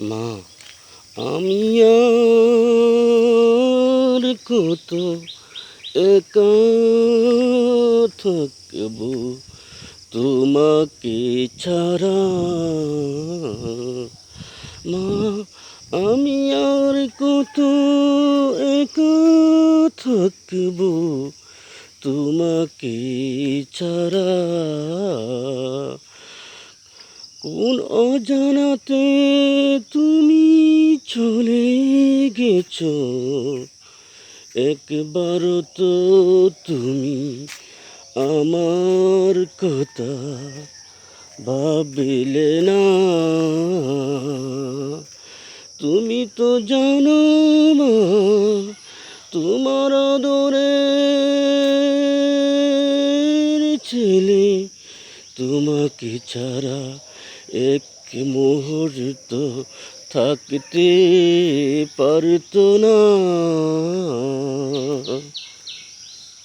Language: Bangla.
মা, আমি আর কত একা থাকবো তোমাকে ছাড়া। মা, আমি আর কত একা থাকবো তোমাকে ছাড়া। কোন অজানাতে তুমি চলে গেছো, একবারও তো তুমি আমার কথা ভাবলে না। তুমি তো জানো মা, তোমার আদরের ছেলে তোমাকে ছাড়া এক মুহূর্ত থাকতে পারতো না।